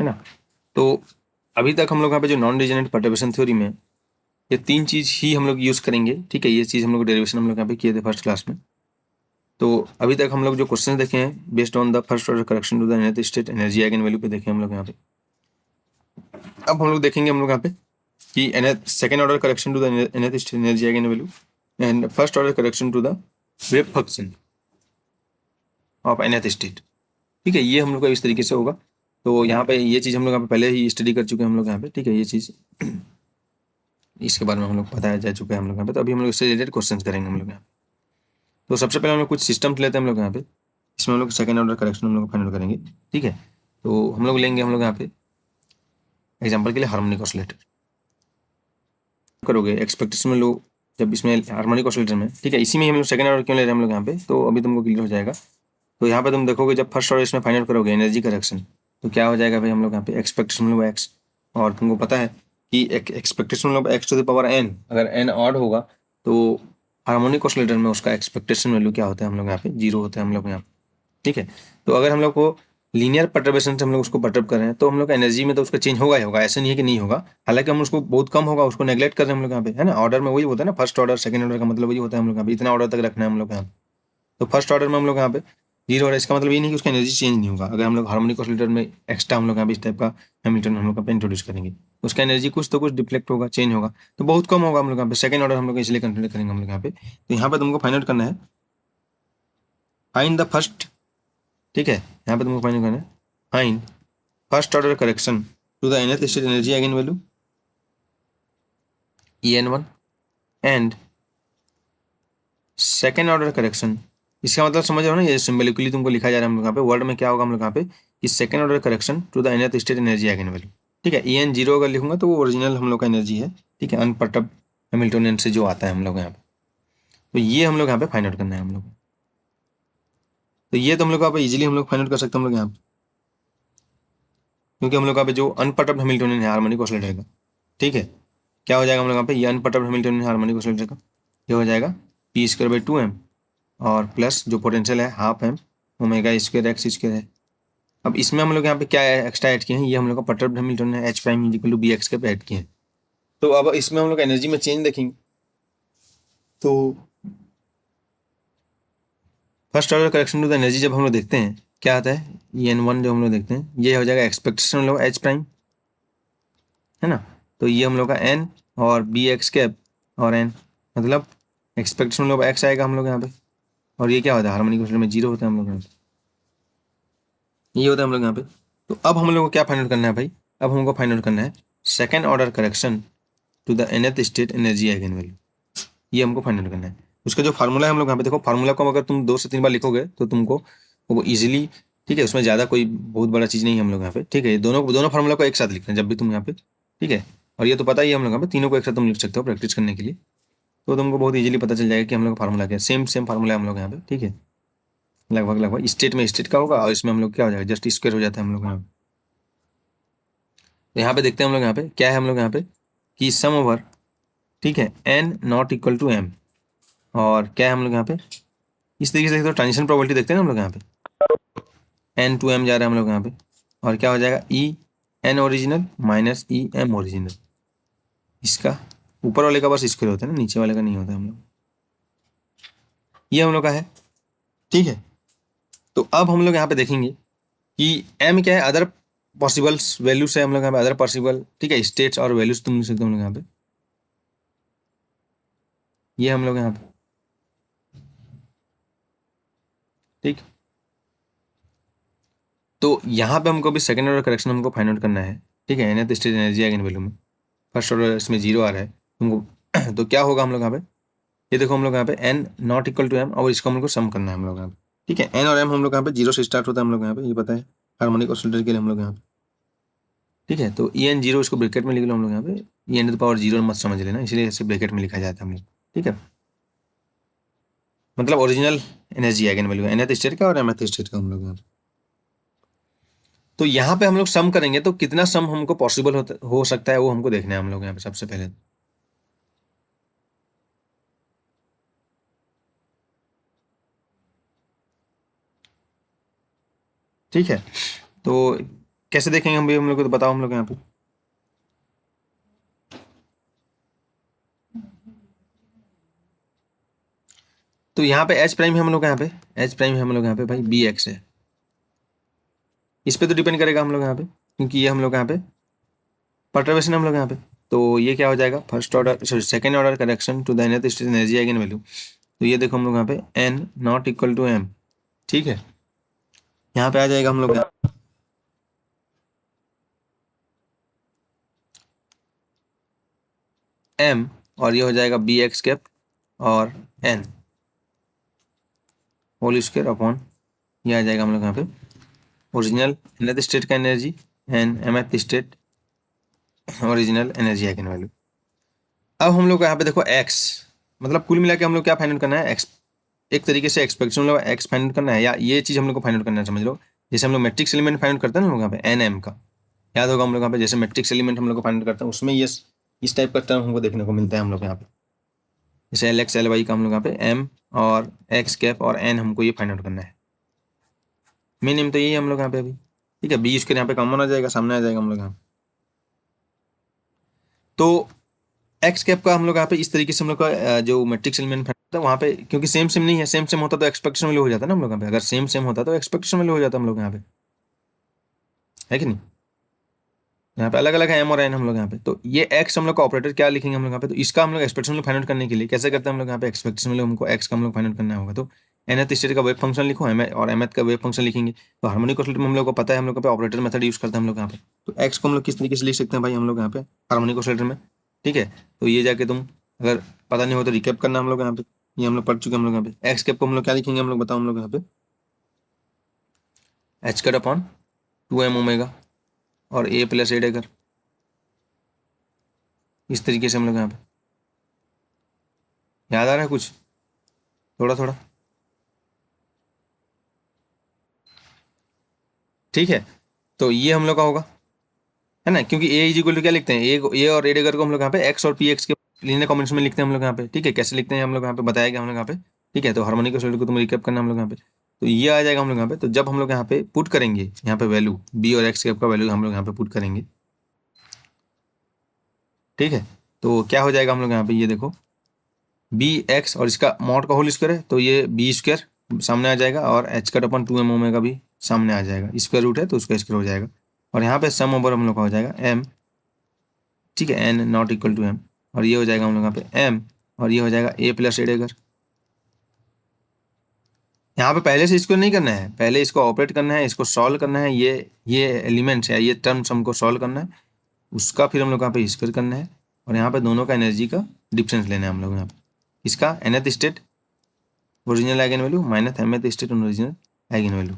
है ना। तो अभी तक हम लोग यहाँ पे जो नॉन डिजेनरेट परटर्बेशन थ्योरी में ये 3 चीज ही हम लोग यूज करेंगे, ठीक है। ये चीज हम लोग डेरिवेशन हम लोग यहाँ पे किए थे फर्स्ट क्लास में। तो अभी तक हम लोग जो क्वेश्चन देखे हैं based on the first order correction to the nth state energy eigen value पे देखे हम लोग यहाँ पे। अब हम लोग देखेंगे हम लोग यहाँ पे कि second order correction to the nth state energy eigen value and first order correction to the wave function of nth state, ठीक है। ये हम लोग का इस तरीके से होगा। तो यहाँ पे ये चीज़ हम लोग यहाँ पे पहले ही स्टडी कर चुके हैं हम लोग यहाँ पे, ठीक है। ये चीज़ इसके बारे में हम लोग बताया जा चुका है हम लोग यहाँ पे। तो अभी हम लोग इससे रिलेटेड क्वेश्चन करेंगे हम लोग यहाँ पे। तो सबसे पहले हम लोग कुछ सिस्टम्स लेते हैं हम लोग यहाँ पे। इसमें हम लोग सेकेंड ऑर्डर करेक्शन हम लोग फाइंड आउट करेंगे, ठीक है। तो हम लोग लेंगे हम लोग यहाँ पे एग्जाम्पल के लिए हार्मोनिक ऑसिलेटर करोगे एक्सपेक्टेशन में लो जब इसमें हार्मोनिक ऑसिलेटर में, ठीक है। इसी में हम लोग सेकंड ऑर्डर क्यों ले रहे हैं हम लोग यहाँ पे, तो अभी तुमको क्लियर हो जाएगा। तो यहाँ पे तुम देखोगे जब फर्स्ट ऑर्डर इसमें फाइंड आउट करोगे एनर्जी करेक्शन, तो क्या हो जाएगा भाई हम लोग यहाँ पे एक्सपेक्टेशन मतलब एक्स। और तुमको पता है कि एक्सपेक्टेशन मतलब x to the power n, अगर एन ऑड होगा तो हार्मोनिक ऑसिलेटर में उसका एक्सपेक्टेशन वैल्यू क्या होता है हम लोग यहाँ पे 0 होता है हम लोग यहाँ पे, ठीक है। तो अगर हम लोग को लीनियर परटर्बेशन से हम लोग उसको परटर्ब कर रहे हैं तो हम लोग एनर्जी में तो उसका चेंज होगा ही होगा, ऐसा नहीं है कि नहीं होगा। हालांकि हम उसको बहुत कम होगा, उसको नेग्लेक्ट कर रहे हैं हम लोग यहाँ पे, है ना। ऑर्डर में वही होता है ना, फर्स्ट ऑर्डर सेकंड ऑर्डर का मतलब वही होता है हम लोग यहाँ पे, इतना ऑर्डर तक रखना है हम लोग यहाँ पे। तो फर्स्ट ऑर्डर में हम लोग यहाँ पे 0 ऑर्डर, इसका मतलब ये नहीं कि उसका एनर्जी चेंज नहीं होगा। अगर हम लोग हार्मोनिक ऑसिलेटर में एक्स्ट्रा हम लोग यहाँ पे इस टाइप का हैमिल्टन हम लोग यहाँ पे इंट्रोड्यूस करेंगे, उसका एनर्जी कुछ तो कुछ डिफ्लेक्ट होगा, चेंज होगा, तो बहुत कम होगा हम लोग यहाँ पे। सेकंड ऑर्डर हम लोग इसलिए कंसिडर करेंगे हम लोग यहाँ पे। तो यहाँ पे तुमको फाइंड आउट करना है फाइंड द फर्स्ट, ठीक है। यहाँ पे तुमको फाइंड आउट करना है find first order correction to the nth state energy eigen value En1 and second order correction. इसका मतलब समझ रहे हो ना, ये सिंबलिकली तुमको लिखा जा रहा है हम लोग यहाँ पे। वर्ड में क्या होगा हम लोग यहाँ पे कि second order correction to the nth state energy eigen value, ठीक है। En 0 अगर लिखूंगा तो वो ओरिजिनल हम लोग का एनर्जी है, ठीक है, अनपर्टर्ब हैमिल्टनियन से जो आता है हम लोग यहाँ पे। तो ये हम लोग यहाँ पे फाइंड आउट करना है हम लोग। तो ये तो हम लोग यहाँ पे इजिली हम लोग फाइंड आउट कर सकते हैं हम लोग यहाँ पे, क्योंकि हम लोग यहाँ पे जो अनपर्टर्ब हैमिल्टनियन है हार्मोनिक ऑसिलेटर का, ठीक है। क्या हो जाएगा हम लोग यहाँ पे, ये अनपर्टर्ब हैमिल्टनियन हार्मोनिक ऑसिलेटर का ये हो जाएगा p²/2m और प्लस जो पोटेंशियल है half M omega square x square है। अब इसमें हम लोग यहाँ पे क्या एक्स्ट्रा ऐड किए हैं, ये हम लोग का परटर्ब हैमिल्टन है h prime equal to B x के पे ऐड किए हैं। तो अब इसमें हम लोग एनर्जी में चेंज देखेंगे। तो first order correction to the energy जब हम लोग देखते हैं क्या आता है, En1 जो हम लोग देखते हैं ये हो जाएगा एक्सपेक्टेशन हम लोग h प्राइम, है ना। तो ये हम लोग का n और बी एक्स कैप और n, मतलब एक्सपेक्टेशन हम लोग x आएगा हम लोग यहाँ पे। और ये क्या होता है हार्मोनिक ऑसिलेटर में 0 होता है हम लोग यहाँ पे, ये होता है हम लोग यहाँ पे। तो अब हम लोग को क्या फाइंड आउट करना है भाई, अब हमको फाइंड आउट करना है second order correction to the nth state energy eigen value, ये हमको फाइंड आउट करना है। उसका जो फार्मूला है हम लोग यहाँ पे देखो, फार्मूला को अगर तुम 2 से 3 बार लिखोगे तो तुमको वो इजीली, ठीक है, उसमें ज़्यादा कोई बहुत बड़ा चीज़ नहीं है हम लोग यहाँ पे, ठीक है। दोनों दोनों फार्मूला को एक साथ लिखना है जब भी तुम यहाँ पे, ठीक है। और ये तो पता ही है हम लोग यहाँ पे तीनों को एक साथ तुम लिख सकते हो प्रैक्टिस करने के लिए। तो तुमको बहुत इजीली पता चल जाएगा कि हम लोग का फार्मूला क्या है। सेम सेम फार्मूला है हम लोग यहाँ पे, ठीक है। लगभग लगभग स्टेट में स्टेट का होगा और इसमें हम लोग क्या हो जाएगा जस्ट स्क्वायर हो जाता है हम लोग यहाँ पे। तो यहाँ पे देखते हैं हम लोग यहाँ पे क्या है हम लोग यहाँ पे कि सम ओवर, ठीक है, n not equal to m। और क्या है हम लोग यहाँ पे इस तरीके से, तो ट्रांजिशन प्रोबेबिलिटी देखते हैं ना हम लोग यहाँ पे n टू m जा रहा है हम लोग यहाँ पे। और क्या हो जाएगा e n original minus e m original. इसका ऊपर वाले का बस स्क्वायर होता है ना, नीचे वाले का नहीं होता हम लोग। ये हम लोग का है, ठीक है। तो अब हम लोग यहाँ पे देखेंगे कि m क्या है, अदर पॉसिबल्स वैल्यूज है हम लोग यहाँ पे, अदर पॉसिबल, ठीक है, स्टेट्स और वैल्यूज तुम लिख सकते हो हम लोग यहाँ पे। ये हम लोग यहाँ पे, ठीक। तो यहाँ पे हमको भी सेकंड ऑर्डर करेक्शन हमको फाइंड आउट करना है, ठीक है, nth state energy eigen value में। फर्स्ट ऑर्डर इसमें 0 आ रहा है तुमको तो क्या होगा हम लोग यहाँ पे, ये देखो हम लोग यहाँ पे n not equal to m और इसको हम लोग को सम करना है हम लोग यहाँ पे, ठीक है। n और m हम लोग यहाँ पे 0 से स्टार्ट होता है हम लोग यहाँ पे, ये पता है हार्मोनिक ऑसिलेटर के लिए हम लोग यहाँ पे, ठीक है। तो En0 इसको ब्रैकेट में लिख लो हम लोग यहाँ पे, e n to the power 0 मत समझ लेना, इसलिए इसे ब्रैकेट में लिखा जाता है हम लोग, ठीक है। मतलब original energy eigen value nth state का और mth स्टेट का हम लोग यहाँ पे। तो यहाँ पे हम लोग सम करेंगे तो कितना सम हमको पॉसिबल हो सकता है वो हमको देखना है हम लोग यहाँ पे सबसे पहले, ठीक है। तो कैसे देखेंगे हम भी, हम लोग को तो बताओ हम लोग यहाँ पे। तो यहाँ पे एच प्राइम है हम लोग यहाँ पे, एच प्राइम है हम लोग यहाँ पे भाई, बी एक्स है। इस पे तो डिपेंड करेगा हम लोग यहाँ पे, क्योंकि ये हम लोग यहाँ पे परटर्वेशन हम लोग यहाँ पे। तो ये क्या हो जाएगा, first order sorry second order correction to the nth state energy eigen value. तो ये देखो हम लोग यहाँ पे n not equal to m, ठीक है। यहाँ पे आ जाएगा हम लोग m, और ये हो जाएगा बी एक्स कैप और n होल स्क्वायर अपॉन, ये आ जाएगा हम लोग यहाँ पे ओरिजिनल nth स्टेट का energy and mth state original energy eigen value. अब हम लोग को यहाँ पे देखो x, मतलब कुल मिला के हम लोग क्या फाइंड आउट करना है, x एक तरीके से एक्सपेक्टेशन मतलब x फाइंड आउट करना है, या ये चीज हम लोग को फाइंड आउट करना है, समझ लो। जैसे हम लोग मैट्रिक्स एलिमेंट फाइंड आउट करते हैं ना हम लोग यहाँ पे एन एम का, याद होगा हम लोग यहाँ पे जैसे मैट्रिक्स एलिमेंट हम लोग को फाइंड आउट करते हैं, उसमें ये इस टाइप का टर्म हमको देखने को मिलता है हम लोग यहाँ पे। जैसे एल एक्स एल वाई का हम लोग यहाँ पे एम और एक्स कैप और एन हमको ये फाइंड आउट करना है। मेन एम तो यही है हम लोग यहाँ पे अभी, ठीक है। बी इसके यहाँ पे कॉमन आ जाएगा, सामने आ जाएगा हम लोग यहाँ पे। तो एक्स कैप का हम लोग यहाँ पे इस तरीके से हम लोग का जो मैट्रिक्स एलिमेंट है वहाँ पे, क्योंकि सेम सेम नहीं है, सेम सेम होता तो एक्सपेक्टेशन वैल्यू हो जाता ना हम लोग यहाँ पे, अगर सेम सेम होता तो एक्सपेक्टेशन वैल्यू हो जाता हम लोग यहाँ पे, है कि नहीं। यहाँ पे अलग अलग है एम और एन हम लोग यहाँ पे। तो ये एक्स हम लोग का ऑपरेटर क्या लिखेंगे हम लोग यहाँ पे, तो इसका हम लोग एक्सपेक्टेशन वैल्यू फाइंड आउट करने के लिए कैसे करते हैं हम लोग यहाँ पे, एक्सपेक्टेशन वैल्यू हमको एक्स का हम लोग फाइंड आउट करना होगा। तो nth स्टेट का वेव फंक्शन लिखो, एम और mth का वेव फंक्शन लिखेंगे। तो हार्मोनिक ऑसिलेटर में हम लोग को पता है, हम लोग पे ऑपरेटर मेथड यूज करते हैं हम लोग यहाँ पे। तो एक्स को हम लोग किस तरीके से लिख सकते हैं भाई हम लोग यहाँ पे हार्मोनिक ऑसिलेटर में, ठीक है। तो ये जाके तुम अगर पता नहीं हो तो रिकेप करना हम लोग यहाँ पे, ये हम लोग पढ़ चुके हैं हम लोग यहाँ पे। एक्स कैप को हम लोग क्या लिखेंगे हम लोग बताओ हम लोग यहाँ पे, h cut upon 2m omega और ए प्लस ए डेगर, इस तरीके से हम लोग यहाँ पे। याद आ रहा है कुछ थोड़ा थोड़ा, ठीक है। तो ये हम लोग का होगा, है ना, क्योंकि ए इज इक्वल टू क्या लिखते हैं, ए और ए डेगर को हम लोग यहाँ पे एक्स और पी एक्स के लीनियर कॉम्बिनेशन में लिखते हैं हम लोग यहाँ पे, ठीक है। कैसे लिखते हैं हम लोग यहाँ पे बताया गया हम लोग यहाँ पे, ठीक है। तो हार्मोनिक ऑसिलेटर को तुम रिकेप करना हम लोग यहाँ पे। तो ये आ जाएगा हम लोग यहाँ पे। तो जब हम लोग यहाँ पे पुट करेंगे यहाँ पे वैल्यू बी और एक्स का वैल्यू हम लोग यहाँ पे पुट करेंगे, ठीक है। तो क्या हो जाएगा हम लोग यहाँ पे, ये देखो बी एक्स और इसका मॉड का होल स्क्वायर है, तो ये बी स्क्वायर सामने आ जाएगा और एच कट अपन 2m ओमेगा भी सामने आ जाएगा, स्क्वायर रूट है तो उसका स्क्वायर हो जाएगा। और यहाँ पे सम ओवर हम लोग का हो जाएगा m, ठीक है, n not equal to m, और ये हो जाएगा हम लोग यहाँ पे m, और ये हो जाएगा a प्लस ए डेगर। यहाँ पे पहले से इसको नहीं करना है, पहले इसको ऑपरेट करना है, इसको सॉल्व करना है, ये एलिमेंट्स है, ये टर्म्स हमको सॉल्व करना है, उसका फिर हम लोग यहाँ पे स्क्वायर करना है, और यहाँ पे दोनों का एनर्जी का डिफरेंस लेना है हम लोग यहाँ पे। इसका nth state original eigen value minus mth state original eigen value,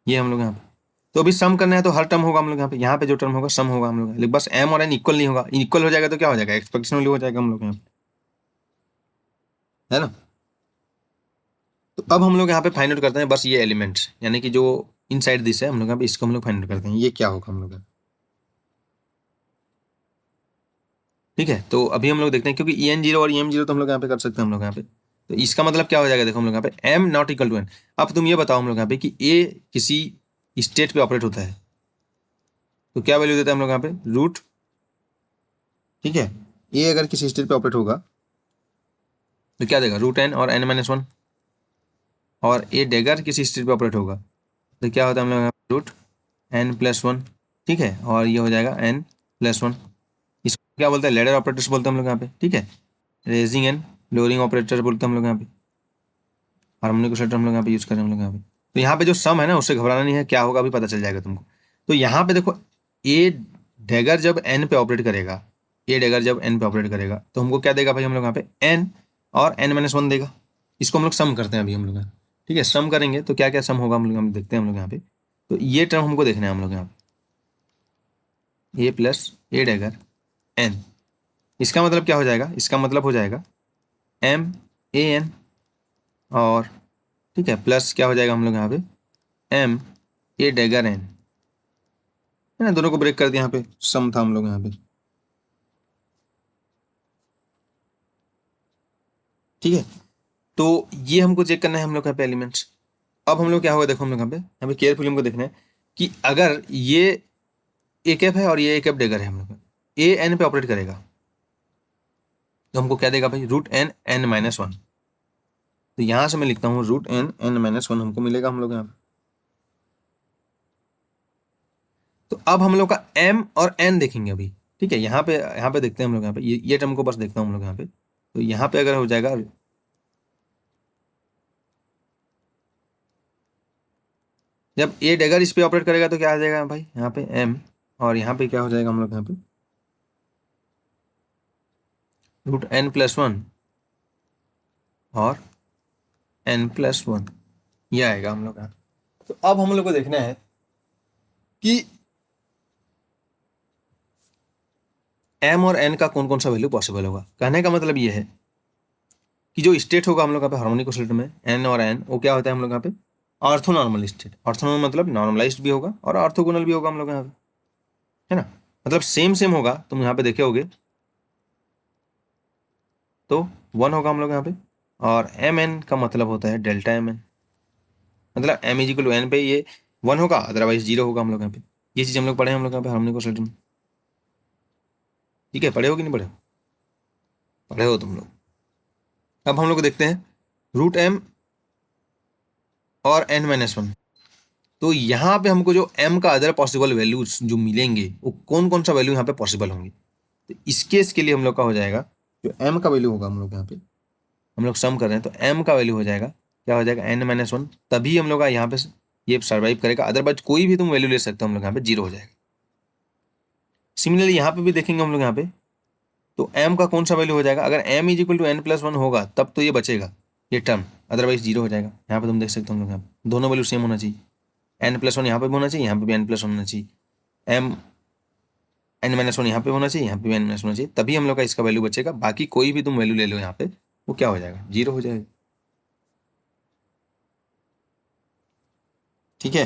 ये हम लोग यहाँ पे। तो अभी सम करना है तो हर टर्म होगा हम लोग यहाँ पे, यहाँ पे जो टर्म होगा सम होगा हम लोग, लेकिन बस m और n इक्वल नहीं होगा, इक्वल हो जाएगा तो क्या हो जाएगा, एक्सपेक्टेशन वैल्यू हो जाएगा हम लोग यहाँ पे, है ना। तो अब हम लोग यहाँ पे फाइंड आउट करते हैं बस ये एलिमेंट्स, यानी कि जो इनसाइड दिस है हम लोग यहाँ पे, इसको हम लोग फाइंड आउट करते हैं ये क्या होगा हम लोग यहाँ पे। ठीक है। तो अभी हम लोग देखते हैं, क्योंकि ई एन जीरो और ई एम जीरो तो हम लोग यहाँ पे कर सकते हैं हम लोग यहाँ पे। तो इसका मतलब क्या हो जाएगा देखो हम लोग यहाँ पे m not equal to n. अब तुम ये बताओ हम लोग यहाँ पे कि ए किसी स्टेट पे ऑपरेट होता है तो क्या वैल्यू देता है हम लोग यहाँ पे, रूट, ठीक है। ए अगर किसी स्टेट पे ऑपरेट होगा तो क्या देगा, रूट एन और एन माइनस वन। और ए डेगर किसी स्टेट पे ऑपरेट होगा तो क्या होता है हम लोग यहाँ पे, रूट एन प्लस वन, ठीक है। और ये हो जाएगा एन प्लस वन। इसको क्या बोलते हैं, लेडर ऑपरेटर्स बोलते हैं हम लोग यहाँ पे, ठीक है। रेजिंग एंड लोअरिंग ऑपरेटर बोलते हैं हम लोग यहाँ पे, हार्मोनिक ऑसिलेटर हम लोग यहाँ पे यूज करें हम लोग यहाँ पे। तो यहाँ पे जो सम है ना उससे घबराना नहीं है, क्या होगा अभी पता चल जाएगा तुमको। तो यहाँ पे देखो ए डेगर जब एन पे ऑपरेट करेगा, ए डेगर जब एन पे ऑपरेट करेगा तो हमको क्या देगा भाई हम लोग यहाँ पे एन और एन माइनस वन देगा। इसको हम लोग सम करते हैं अभी हम लोग यहाँ, ठीक है। सम करेंगे तो क्या क्या सम होगा हम देखते हैं हम लोग यहाँ पे। तो ये टर्म हमको देखना है हम लोग यहाँ पे, ए प्लस ए डेगर एन, इसका मतलब क्या हो जाएगा, इसका मतलब हो जाएगा एम ए एन, और ठीक है प्लस क्या हो जाएगा हम लोग यहाँ पे एम ए डेगर एन, है ना। दोनों को ब्रेक कर दिया, यहाँ पे सम था हम लोग यहाँ पे, ठीक है। तो ये हमको चेक करना है हम लोग यहाँ पे एलिमेंट्स। अब हम लोग क्या होगा देखो हम लोग यहाँ पे केयरफुली हमको देखना है। कि अगर ये ए कैप है और ये ए कैप डेगर है हम लोग का, ए एन पे ऑपरेट करेगा तो हमको क्या देगा भाई, root n n minus one. तो यहां से मैं लिखता हूँ root n n minus one हमको मिलेगा हम लोग यहाँ पे। तो अब हम लोग का एम और एन देखेंगे अभी, ठीक है। यहाँ पे देखते हैं हम लोग यहाँ पे, ये टर्म को बस देखता हूँ हम लोग यहाँ पे। तो यहाँ पे अगर हो जाएगा, जब ए डेगर इस पे ऑपरेट करेगा तो क्या आ जाएगा भाई यहाँ पे एम, और यहाँ पे क्या हो जाएगा हम लोग यहाँ पे रूट एन प्लस वन और एन प्लस वन, ये आएगा हम लोग यहाँ। तो अब हम लोग को देखना है कि एम और एन का कौन कौन सा वैल्यू पॉसिबल होगा। कहने का मतलब ये है कि जो स्टेट होगा हम लोग यहाँ पे हार्मोनिक ऑसिलेटर में एन और एन, वो क्या होता है हम लोग यहाँ पे ऑर्थोनॉर्मल स्टेट। ऑर्थोनॉर्मल मतलब नॉर्मलाइज्ड भी होगा और ऑर्थोगोनल भी होगा हम लोग यहाँ पे, है ना। मतलब सेम सेम होगा, तुम यहाँ पे देखे होगे तो वन होगा हम लोग यहाँ पे। और एम एन का मतलब होता है डेल्टा एम एन, मतलब m is equal to n पे ये वन होगा, अदरवाइज जीरो होगा हम लोग यहाँ पे। ये चीज़ हम लोग पढ़े हैं हम लोग यहाँ पे हार्मोनिक ऑसिलेटर में, ठीक है। पढ़े हो कि नहीं पढ़े हो? पढ़े हो तुम लोग। अब हम लोग देखते हैं रूट एम और एन माइनस वन। तो यहाँ पे हमको जो m का अदर पॉसिबल वैल्यूज जो मिलेंगे वो कौन कौन सा वैल्यू यहाँ पे पॉसिबल होंगे। तो इस केस के लिए हम लोग का हो जाएगा, जो m का वैल्यू होगा हम लोग यहाँ पे, हम लोग सम कर रहे हैं तो m का वैल्यू हो जाएगा, क्या हो जाएगा n माइनस वन। तभी हम लोग का यहाँ पे ये सर्वाइव करेगा, अदरवाइज कोई भी तुम वैल्यू ले सकते हो हम लोग यहाँ पे जीरो हो जाएगा। सिमिलरली यहाँ पे भी देखेंगे हम लोग यहाँ पे, तो m का कौन सा वैल्यू हो जाएगा, अगर m is equal to n plus one होगा तब तो ये बचेगा ये टर्म, अदरवाइज जीरो हो जाएगा। यहाँ पे तुम देख सकते हो हम लोग यहाँ पे दोनों वैल्यू सेम होना चाहिए, एन प्लस वन यहाँ पे भी होना चाहिए, यहाँ पे भी एन प्लस वन होना चाहिए, एम एन माइनस वन यहाँ पे होना चाहिए, यहाँ पे भी एन माइनस होना चाहिए, तभी हम लोग का इसका वैल्यू बचेगा। बाकी कोई भी तुम वैल्यू ले लो यहाँ पे वो क्या हो जाएगा, जीरो हो जाएगा, ठीक है।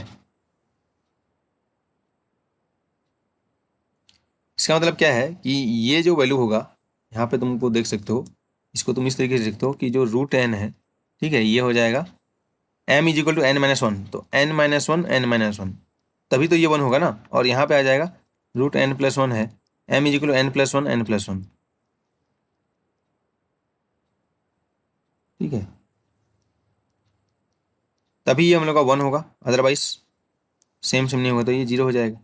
इसका मतलब क्या है कि ये जो वैल्यू होगा यहाँ पे तुमको देख सकते हो, इसको तुम इस तरीके से देखते हो कि जो रूट एन है, ठीक है, ये हो जाएगा M is equal to N minus one, तो N minus one N minus one, तभी तो ये वन होगा ना। और यहाँ पे आ जाएगा रूट एन प्लस वन है, m is equal to n plus one n plus one, ठीक है, तभी ये हम लोग का वन होगा, अदरवाइज सेम सेम नहीं होगा तो ये जीरो हो जाएगा।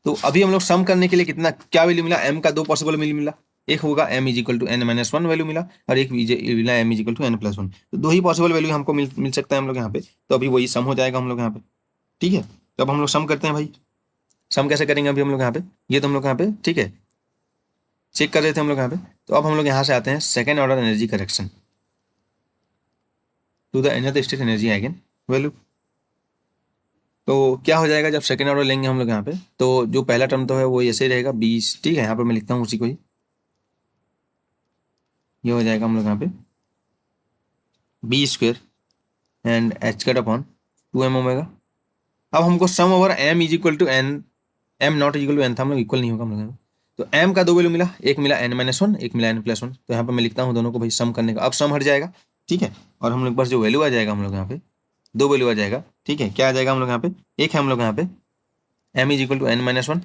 तो अभी हम लोग सम करने के लिए कितना क्या वैल्यू मिला, m का दो पॉसिबल वैल्यू मिला, एक होगा m is equal to N minus one value मिला, और एक मिला m is equal to n plus one. तो दो ही पॉसिबल वैल्यू हमको मिल सकता है हम लोग यहाँ पे। तो अभी वही सम हो जाएगा हम लोग यहाँ पे, ठीक है। तो अब हम लोग सम करते हैं भाई। सम कैसे करेंगे अभी हम लोग यहाँ पे, ये तो हम लोग यहाँ पे ठीक है चेक कर रहे थे हम लोग यहाँ पे। तो अब हम लोग यहाँ से आते हैं second order energy correction to the energy state energy eigen value. तो क्या हो जाएगा जब सेकेंड ऑर्डर लेंगे हम लोग यहाँ पे, तो जो पहला टर्म तो है वो ऐसे ही रहेगा 20, ठीक है। यहाँ पे मैं लिखता हूँ उसी को ही, ये हो जाएगा हम लोग यहाँ पे B square and H cut upon two M omega. अब हमको sum over M is equal to N, M not equal to N था हम लोग, इक्वल नहीं होगा हम लोग यहाँ पे। तो एम का दो वैल्यू मिला, एक मिला एन माइनस वन, एक मिला एन प्लस वन। तो यहाँ पे मैं लिखता हूँ दोनों को भाई सम करने का, अब सम हट जाएगा, ठीक है। और हम लोग पास जो वैल्यू आ जाएगा हम लोग यहाँ पे दो वैल्यू आ जाएगा, ठीक है। क्या आ जाएगा हम लोग यहाँ पे, एक है हम लोग यहाँ पे m is equal to N minus one,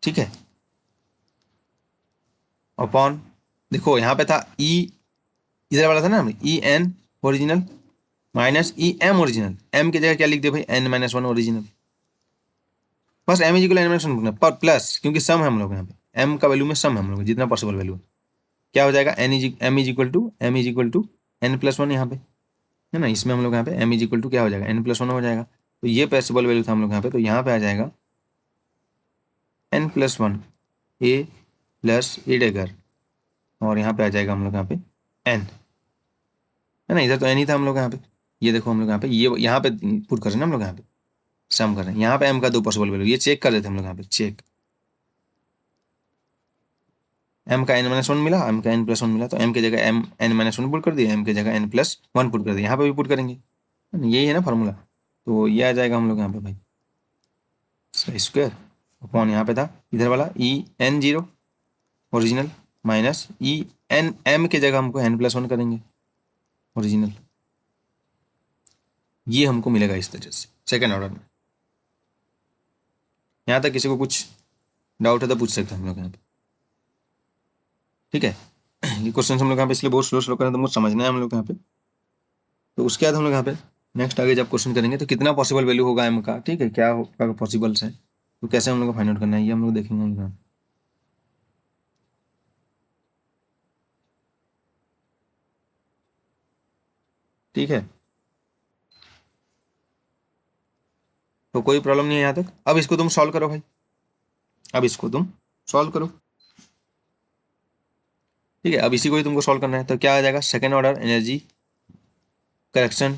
ठीक है, अपॉन, देखो यहाँ पे था ई, इधर वाला था ना E N original minus E m original, m की जगह क्या लिख दिया भाई एन माइनस वन ओरिजिनल, बस m is equal n minus one पर प्लस, क्योंकि सम है हम लोग यहाँ पे एम का वैल्यू में सम है हम लोग जितना पॉसिबल वैल्यू है। क्या हो जाएगा M is equal to n plus one यहाँ पे, है ना। इसमें हम लोग यहाँ पे एम इज इक्वल टू क्या हो जाएगा एन प्लस वन हो जाएगा। तो ये पॉसिबल वैल्यू था हम लोग यहाँ पे, तो यहाँ पे आ जाएगा एन प्लस वन ए प्लस ए डेगर, और यहाँ पे आ जाएगा हम लोग यहाँ पे एन, है ना। इधर तो एन ही था हम लोग यहाँ पे, ये देखो हम लोग यहाँ पे ये यहाँ पे पुट कर रहे हैं ना हम लोग यहाँ पे सम कर रहे हैं। यहाँ पे एम का दो पॉसिबल वैल्यू ये चेक कर रहे थे हम लोग यहाँ पे, चेक एम का एन माइनस वन मिला, एम का एन प्लस वन मिला, तो एम की जगह m n minus one put कर दिया, एम की जगह एन प्लस वन पुट कर दिया, यहाँ पे भी पुट करेंगे, यही है ना फार्मूला। तो ये आ जाएगा हम लोग यहाँ पे भाई स्क्वायर अपॉन यहाँ पे था इधर वाला E n zero original minus E n, m की जगह हमको एन प्लस वन करेंगे, ओरिजिनल, ये हमको मिलेगा इस तरह से सेकेंड ऑर्डर में। यहाँ तक किसी को कुछ डाउट है तो पूछ सकते हैं हम लोग यहाँ पे, ठीक है। ये क्वेश्चन हम लोग यहाँ पे इसलिए बहुत स्लो स्लो करें तो मुझे समझना है हम लोग यहाँ पे। तो उसके बाद हम लोग यहाँ पे नेक्स्ट आगे जब क्वेश्चन करेंगे तो कितना पॉसिबल वैल्यू होगा एम का, ठीक है, क्या होगा पॉसिबल्स है, तो कैसे हम लोग को फाइंड आउट करना है ये हम लोग देखेंगे हम लोग यहाँ पे। ठीक है, तो कोई प्रॉब्लम नहीं है यहाँ तक। अब इसको तुम सॉल्व करो भाई, अब इसको तुम सॉल्व करो, ठीक है। अब इसी को ही तुमको सॉल्व करना है, तो क्या आ जाएगा, second order energy correction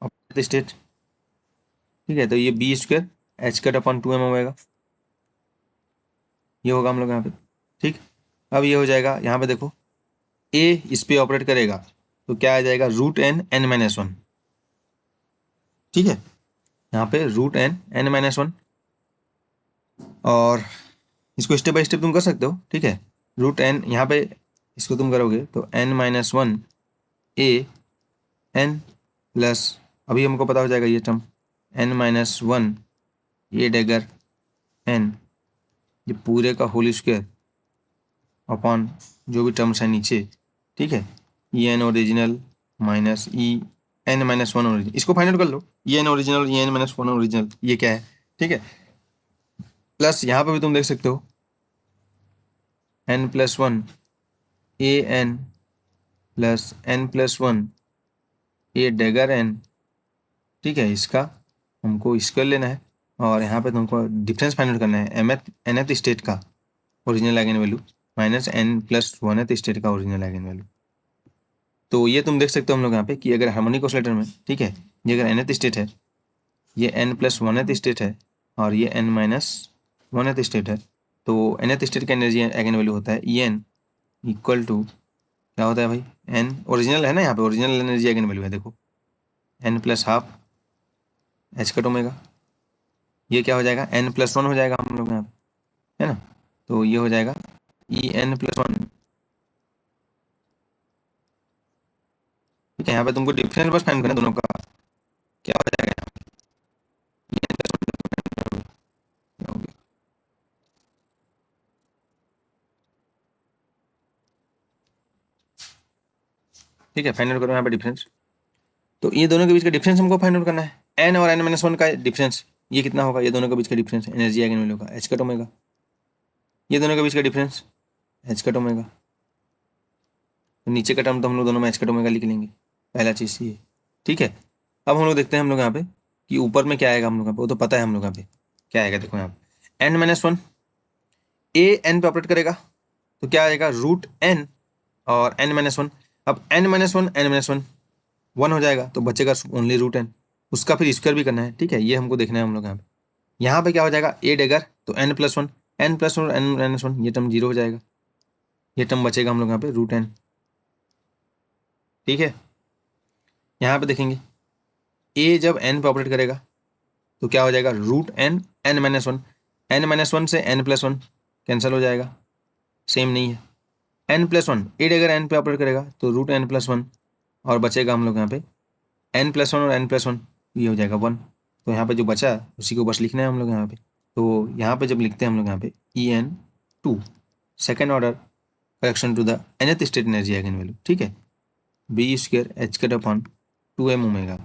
of state, ठीक है। तो ये b square h cut upon 2m होगा, ये होगा हम लोग यहाँ पे, ठीक। अब ये हो जाएगा, यहाँ पे देखो ए इस पे ऑपरेट करेगा तो क्या आ जाएगा, root n n minus one, ठीक है। यहाँ पे root n n minus one, और इसको स्टेप बाय स्टेप तुम कर सकते हो, ठीक है। रूट एन यहाँ पे इसको तुम करोगे तो एन माइनस वन ए एन प्लस, अभी हमको पता हो जाएगा ये टर्म एन माइनस वन ए डेगर एन, ये पूरे का होल स्क्वायर अपॉन जो भी टर्म्स है नीचे, ठीक है। E N original minus E N minus one original, इसको फाइंड आउट कर लो, E N original E N minus one original ये क्या है, ठीक है। प्लस यहाँ पे भी तुम देख सकते हो एन प्लस वन ए N plus N plus one ए डेगर एन, ठीक है। इसका हमको स्क्वायर लेना है और यहाँ पे तुमको डिफरेंस फाइंड आउट करना है एनथ स्टेट का original eigen value minus n plus one state का ओरिजिनल आइगन वैल्यू। तो ये तुम देख सकते हो हम लोग यहाँ पे कि अगर हार्मोनिक ऑसिलेटर में, ठीक है, ये अगर nth स्टेट है, ये n प्लस वनथ स्टेट है और ये n माइनस वनथ स्टेट है, तो nth स्टेट का एनर्जी आइगन वैल्यू होता है ई एन इक्वल टू क्या होता है भाई, n ओरिजिनल है ना, यहाँ पे ओरिजिनल एनर्जी आइगन वैल्यू है, देखो n प्लस हाफ एच कट ओमेगा, ये क्या हो जाएगा n प्लस वन हो जाएगा हम लोग यहाँ पे, है ना। तो ये हो जाएगा ई एन प्लस वन, ठीक है। यहाँ पे तुमको डिफरेंस बस फाइंड करना है दोनों का, क्या हो जाएगा EN plus 1 क्या हो गया? ठीक है, फाइंड आउट करो यहाँ पे डिफरेंस। तो ये दोनों के बीच का डिफरेंस हमको फाइंड आउट करना है, एन और एन माइनस वन का डिफरेंस, ये कितना होगा, ये दोनों के बीच का डिफरेंस एनर्जी आइगन वैल्यू का एच कट ओमेगा, ये दोनों के बीच का डिफरेंस एच कट ओमेगा, तो नीचे का टर्म तो हम लोग दोनों में एच कट ओमेगा लिख लेंगे, पहला चीज़ ये, ठीक है। अब हम लोग देखते हैं हम लोग यहाँ पे कि ऊपर में क्या आएगा हम लोग यहाँ पे, वो तो पता है हम लोग यहाँ पे क्या आएगा, देखो यहाँ पे एन माइनस वन ए एन पे ऑपरेट करेगा तो क्या आएगा, रूट एन और एन माइनस वन। अब n minus one N minus one one हो जाएगा तो बचेगा ओनली रूट एन, उसका फिर स्क्वायर भी करना है, ठीक है। ये हमको देखना है हम लोग यहाँ पे क्या हो जाएगा ए डेगर तो n plus one N minus one, ये टर्म जीरो हो जाएगा, ये टर्म बचेगा हम लोग यहाँ पे रूट एन, ठीक है। यहाँ पे देखेंगे ए जब एन पे ऑपरेट करेगा तो क्या हो जाएगा, root n n minus one से एन प्लस वन कैंसिल हो जाएगा, सेम नहीं है। एन प्लस वन ए डेगर एन पे ऑपरेट करेगा तो रूट एन प्लस वन, और बचेगा हम लोग यहाँ पे एन प्लस वन और एन प्लस वन, ये हो जाएगा वन। तो यहाँ पे जो बचा उसी को बस लिखना है हम लोग यहाँ पे। तो यहाँ पे जब लिखते हैं हम लोग यहाँ पे E n two second order correction to the nth state energy eigen value, ठीक है, b square h cut upon 2m omega,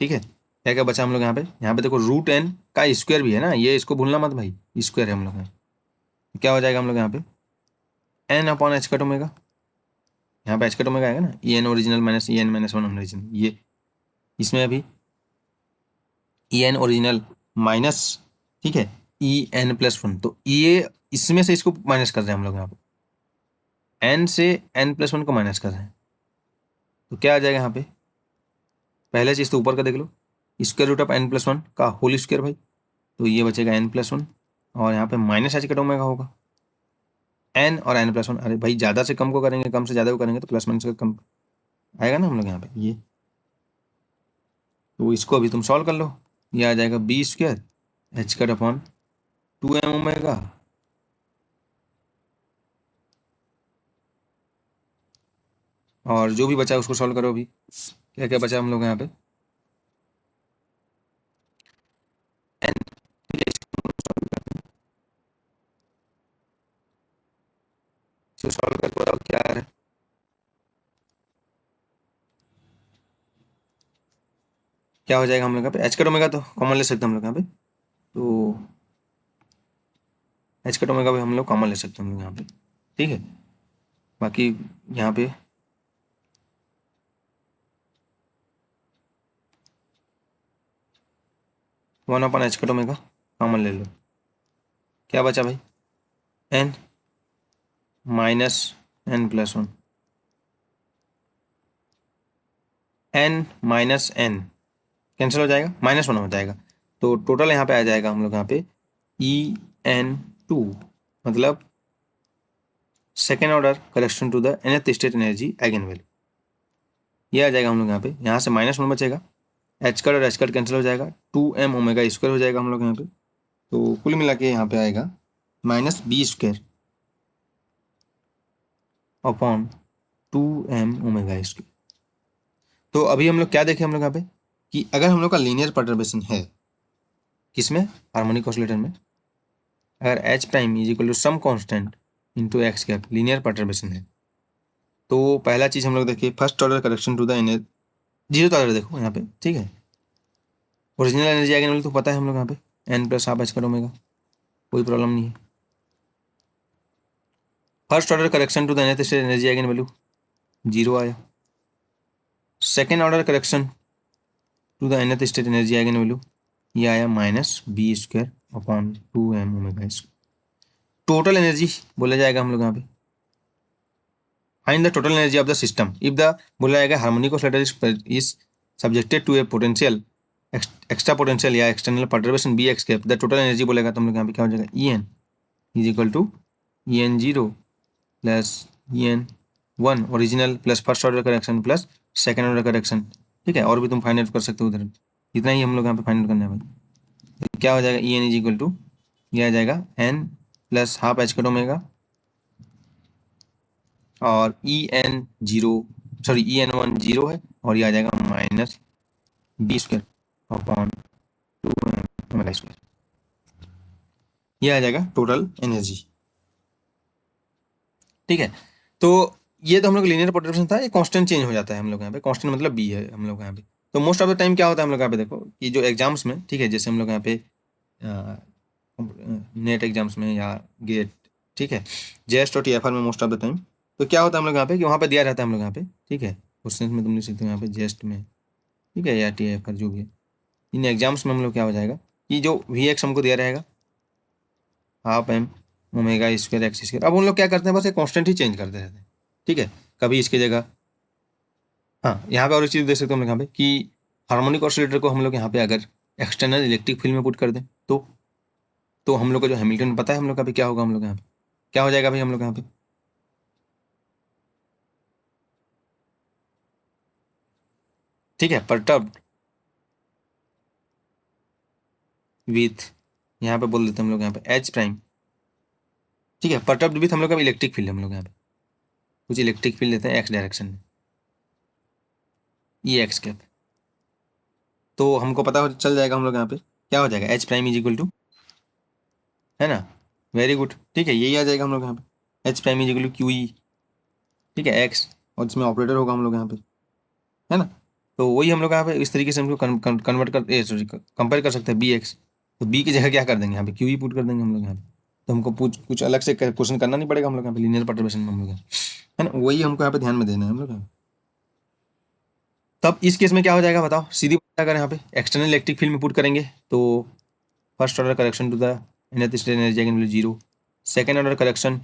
ठीक है। क्या क्या बचा हम लोग यहाँ पे देखो रूट एन का स्क्वायर भी है ना, ये इसको भूलना मत भाई, स्क्वायर है हम लोग यहाँ, क्या हो जाएगा हम लोग यहाँ पे n upon h cut omega, यहाँ पे एच कट ओमेगा आएगा ना, E N original minus E N minus one original, ये इसमें अभी ई एन ओरिजिनल माइनस, ठीक है, ई एन प्लस वन, तो ये इसमें से इसको माइनस कर रहे हैं हम लोग यहाँ पे, एन से एन प्लस वन को माइनस कर रहे हैं, तो क्या आ जाएगा यहाँ पे, पहले चीज़ तो ऊपर का देख लो, square root of N plus one का होल स्क्वायर भाई, तो ये बचेगा एन प्लस वन और यहाँ पे माइनस एच कट ओमेगा होगा, एन और एन प्लस वन, अरे भाई ज़्यादा से कम को करेंगे, कम से ज़्यादा को करेंगे तो प्लस माइनस का कम आएगा ना हम लोग यहाँ पे ये। तो इसको अभी तुम सॉल्व कर लो, ये आ जाएगा b square h cut upon 2m omega, और जो भी बचा उसको सॉल्व करो अभी। क्या क्या बचा हम लोग यहाँ पे, n, ठीक है, इसको सॉल्व करके बताओ क्या आ रहा है। क्या हो जाएगा हम लोग यहाँ पे, एच कट ओमेगा तो कॉमन ले सकते हैं हम लोग यहाँ पे, तो एच कट ओमेगा भी हम लोग कॉमन ले सकते हैं हम लोग यहाँ पे, ठीक है। बाकी यहाँ पे 1 एच कट ओमेगा कॉमन ले लो, क्या बचा भाई, n minus n plus 1, n minus n cancel हो जाएगा, -1 हो जाएगा, तो टोटल यहाँ पे आ जाएगा हम लोग यहाँ पे En2, मतलब second order correction to the nth state energy eigen value, ये आ जाएगा हम लोग यहाँ पे। यहाँ से -1 बचेगा, एच कट और एच कट कैंसिल हो जाएगा, 2m ओमेगा स्क्वायर हो जाएगा हम लोग यहाँ पे, तो कुल मिला के यहाँ पे आएगा -b² upon 2m omega square. तो अभी हम लोग क्या देखें हम लोग यहाँ पे, कि अगर हम लोग का लीनियर परटर्बेशन है किसमें, हार्मोनिक ऑसिलेटर में, अगर h prime is equal to some constant into x cap linear perturbation है, तो पहला चीज हम लोग देखिए, first order correction to the energy, zero order देखो यहाँ पे, ठीक है। ओरिजिनल एनर्जी आइगन वैल्यू तो पता है हम लोग यहाँ पे, n प्लस हाफ एच कट ओमेगा, कोई प्रॉब्लम नहीं है। First order correction to the nth state energy eigen value 0 आया, second order correction to the nth state energy eigen value ये आया -b² upon 2m omega square. Total energy बोला जाएगा हम लोग यहाँ पे, find the total energy of the system if the, बोला जाएगा harmonic oscillator is subjected to a potential extra potential या external perturbation b x cap, the total energy बोलेगा तो हम लोग यहाँ पे क्या हो जाएगा, En is equal to En0 plus En1 original plus first order correction plus second order correction, ठीक है। और भी तुम फाइंड आउट कर सकते हो उधर, इतना ही हम लोग यहाँ पे फाइंड आउट करना है भाई। तो क्या हो जाएगा, En इज इक्वल टू, ये आ जाएगा n प्लस हाफ एच कट ओमेगा और En0, सॉरी En1 0 है, और ये आ जाएगा -b² upon 2m omega square, ये आ जाएगा टोटल एनर्जी, ठीक है। तो ये तो हम लोग लीनियर पोटेंशियल था, ये कांस्टेंट चेंज हो जाता है हम लोग यहाँ पे, कांस्टेंट मतलब बी है हम लोग यहाँ पे। तो मोस्ट ऑफ द टाइम क्या होता है हम लोग यहाँ पे देखो, कि जो एग्जाम्स में, ठीक है, जैसे हम लोग यहाँ पे नेट एग्जाम्स में या गेट, ठीक है, जेएस्ट और टीएफआर में मोस्ट ऑफ द टाइम, तो क्या होता है हम लोग यहाँ पे, कि वहाँ पे दिया रहता है हम लोग यहाँ पे, ठीक है, क्वेश्चन में तुम लिख सकते हो यहाँ पे जेएस्ट में, ठीक है, या टीएफआर जो भी है, इन एग्जाम्स में हम लोग क्या हो जाएगा, कि जो वी एक्स हमको दिया रहेगा half M omega square x square, अब उन लोग क्या करते हैं, बस एक कांस्टेंट ही चेंज करते रहते हैं, ठीक है। कभी इसकी जगह, हाँ, यहाँ पे और एक चीज़ देख सकते हो हम लोग यहाँ पे, कि हार्मोनिक ऑसिलेटर को हम लोग यहाँ पे अगर एक्सटर्नल इलेक्ट्रिक फील्ड में पुट कर दें, तो हम लोग को जो हैमिल्टन पता है हम लोग का भी क्या होगा, हम लोग यहाँ पे क्या हो जाएगा भाई हम लोग यहाँ पे, ठीक है, परटर्ब्ड विथ, यहाँ पे बोल देते हैं हम लोग यहाँ पे एच प्राइम, ठीक है, परटर्ब्ड विथ हम लोग का इलेक्ट्रिक फील्ड, हम लोग यहाँ पे कुछ इलेक्ट्रिक फील्ड लेते हैं एक्स डायरेक्शन में, ई एक्स कैप, तो हमको पता चल जाएगा हम लोग यहाँ पे क्या हो जाएगा, h prime is equal to, है ना, वेरी गुड, ठीक है, यही आ जाएगा हम लोग यहाँ पे, H prime is equal to q E, ठीक है, एक्स, और इसमें ऑपरेटर होगा हम लोग यहाँ पे, है ना। तो वही हम लोग यहाँ पे इस तरीके से हमको कन्वर्ट कर, सॉरी, कंपेयर कर सकते हैं बी एक्स, तो बी की जगह क्या कर देंगे यहाँ पे, क्यू ही पुट कर देंगे हम लोग यहाँ पे, तो हमको कुछ अलग से क्वेश्चन करना नहीं पड़ेगा हम लोग यहाँ पे, लीनियर परटर्बेशन में हम लोग है ना, वही हमको यहाँ पे ध्यान में देना है हम लोग यहाँ पे। तब इस केस में क्या हो जाएगा बताओ, सीधी बात, अगर यहाँ पे एक्सटर्नल इलेक्ट्रिक फील्ड में पुट करेंगे तो first order correction to the nth state energy eigen value 0, second order correction